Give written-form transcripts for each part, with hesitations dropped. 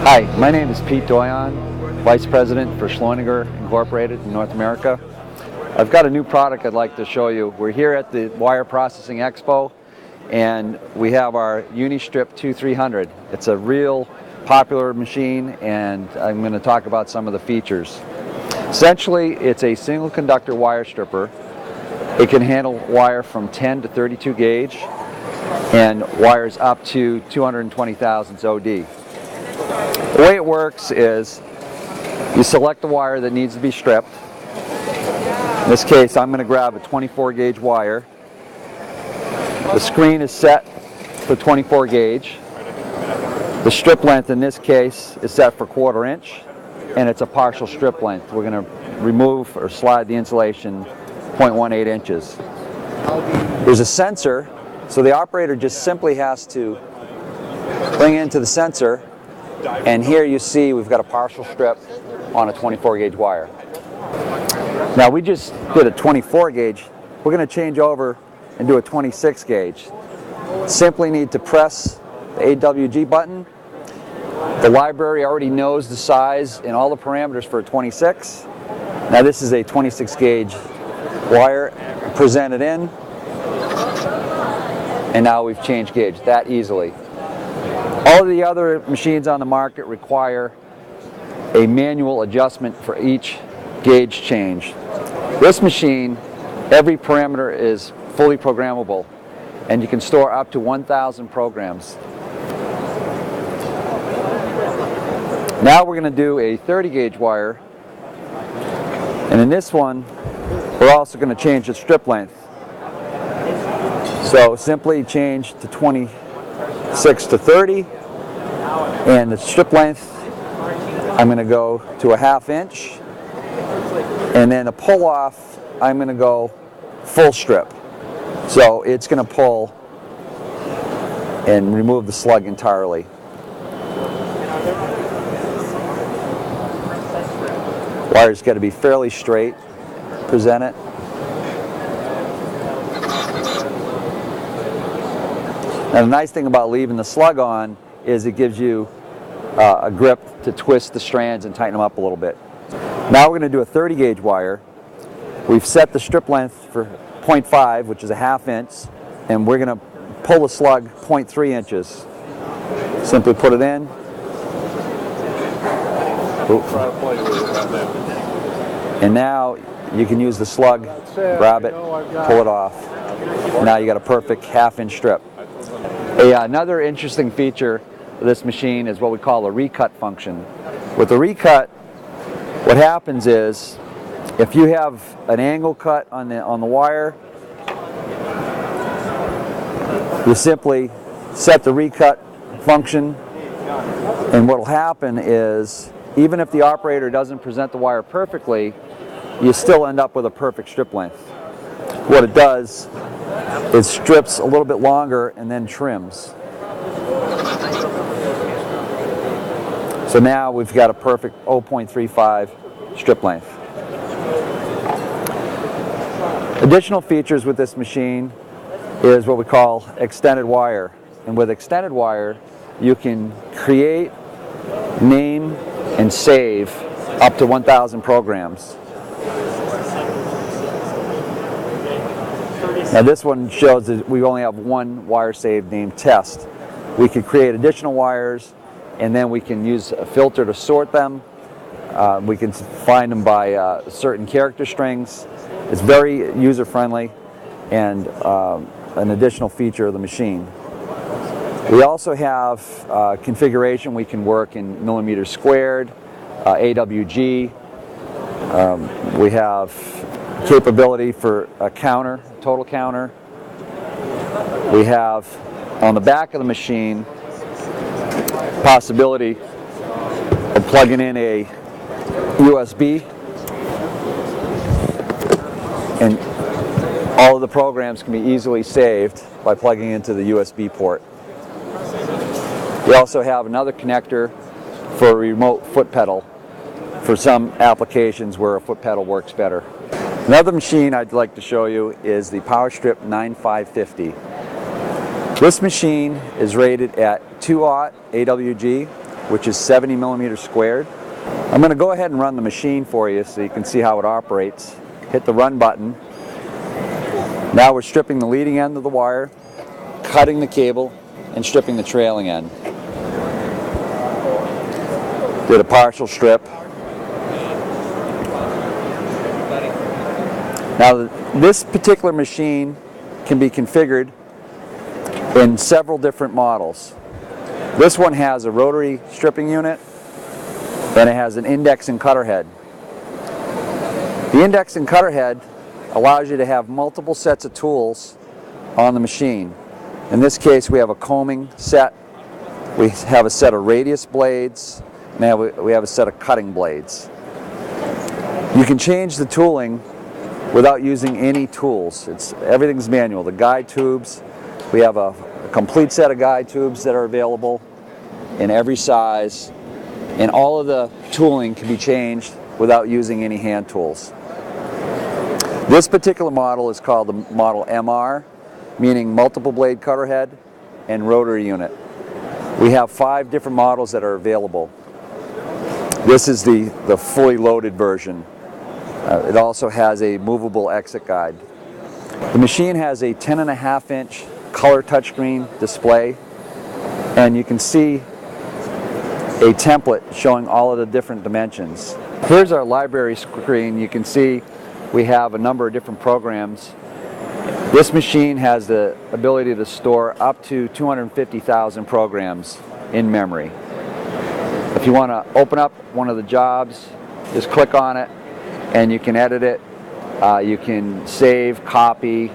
Hi, my name is Pete Doyon, Vice President for Schleuniger Incorporated in North America. I've got a new product I'd like to show you. We're here at the Wire Processing Expo, and we have our UniStrip 2300. It's a real popular machine, and I'm going to talk about some of the features. Essentially, it's a single conductor wire stripper. It can handle wire from 10 to 32 gauge and wires up to 220 thousandths OD. The way it works is you select the wire that needs to be stripped. In this case, I'm going to grab a 24 gauge wire. The screen is set for 24 gauge. The strip length in this case is set for 1/4 inch, and it's a partial strip length. We're going to remove or slide the insulation 0.18 inches. There's a sensor, so the operator just simply has to bring into the sensor, and here you see we've got a partial strip on a 24 gauge wire. Now we just did a 24 gauge. We're going to change over and do a 26 gauge. Simply need to press the AWG button. The library already knows the size and all the parameters for a 26. Now this is a 26 gauge wire presented in, and now we've changed gauge that easily. All of the other machines on the market require a manual adjustment for each gauge change. This machine, every parameter is fully programmable, and you can store up to 1,000 programs. Now we're going to do a 30 gauge wire, and in this one we're also going to change the strip length. So simply change to 26 to 30, and the strip length I'm going to go to a 1/2 inch, and then the pull off I'm going to go full strip. So it's going to pull and remove the slug entirely. Wire's got to be fairly straight. Present it. Now the nice thing about leaving the slug on is it gives you a grip to twist the strands and tighten them up a little bit. Now we're going to do a 30 gauge wire. We've set the strip length for 0.5, which is a 1/2 inch, and we're going to pull the slug 0.3 inches. Simply put it in. And now you can use the slug, grab it, pull it off. Now you got a perfect 1/2 inch strip. Another interesting feature of this machine is what we call a recut function. With the recut, what happens is if you have an angle cut on the wire, you simply set the recut function, and what will happen is even if the operator doesn't present the wire perfectly, you still end up with a perfect strip length. What it does, it strips a little bit longer and then trims. So now we've got a perfect 0.35 strip length. Additional features with this machine is what we call extended wire. And with extended wire, you can create, name, and save up to 1,000 programs. Now this one shows that we only have one wire save named test. We can create additional wires, and then we can use a filter to sort them. We can find them by certain character strings. It's very user-friendly and an additional feature of the machine. We also have configuration. We can work in millimeters squared, AWG. We have capability for a counter, total counter. We have on the back of the machine possibility of plugging in a USB, and all of the programs can be easily saved by plugging into the USB port. We also have another connector for a remote foot pedal for some applications where a foot pedal works better. Another machine I'd like to show you is the PowerStrip 9550. This machine is rated at 2/0 AWG which is 70 millimeters squared. I'm going to go ahead and run the machine for you so you can see how it operates. Hit the run button. Now we're stripping the leading end of the wire, cutting the cable, and stripping the trailing end. Did a partial strip. Now this particular machine can be configured in several different models. This one has a rotary stripping unit, and it has an index and cutter head. The index and cutter head allows you to have multiple sets of tools on the machine. In this case, we have a combing set, we have a set of radius blades, and we have a set of cutting blades. You can change the tooling without using any tools. Everything's manual. The guide tubes, we have a complete set of guide tubes that are available in every size, and all of the tooling can be changed without using any hand tools. This particular model is called the model MR, meaning multiple blade cutter head and rotary unit. We have 5 different models that are available. This is the fully loaded version. It also has a movable exit guide. The machine has a 10.5-inch color touchscreen display, and you can see a template showing all of the different dimensions. Here's our library screen. You can see we have a number of different programs. This machine has the ability to store up to 250,000 programs in memory. If you want to open up one of the jobs, just click on it and you can edit it. You can save, copy,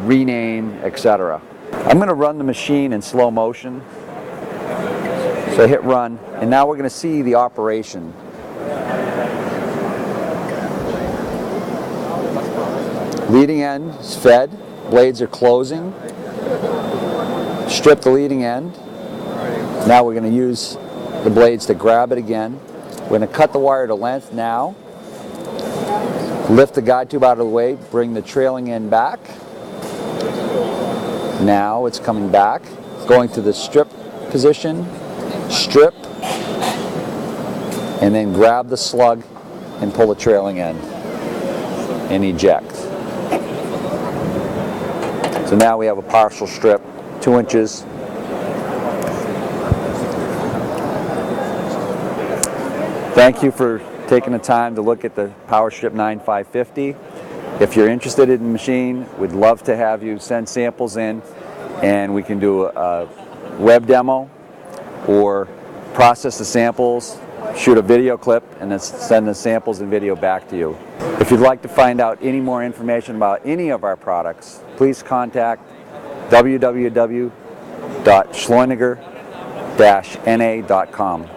rename, etc. I'm going to run the machine in slow motion. So hit run, and now we're going to see the operation. Leading end is fed, blades are closing. Strip the leading end. Now we're going to use the blades to grab it again. We're going to cut the wire to length now. Lift the guide tube out of the way, bring the trailing end back. Now it's coming back, going to the strip position, strip, and then grab the slug and pull the trailing end and eject. So now we have a partial strip, 2 inches. Thank you for taking the time to look at the PowerStrip 9550. If you're interested in the machine, we'd love to have you send samples in, and we can do a web demo or process the samples, shoot a video clip, and then send the samples and video back to you. If you'd like to find out any more information about any of our products, please contact www.schleuniger-na.com.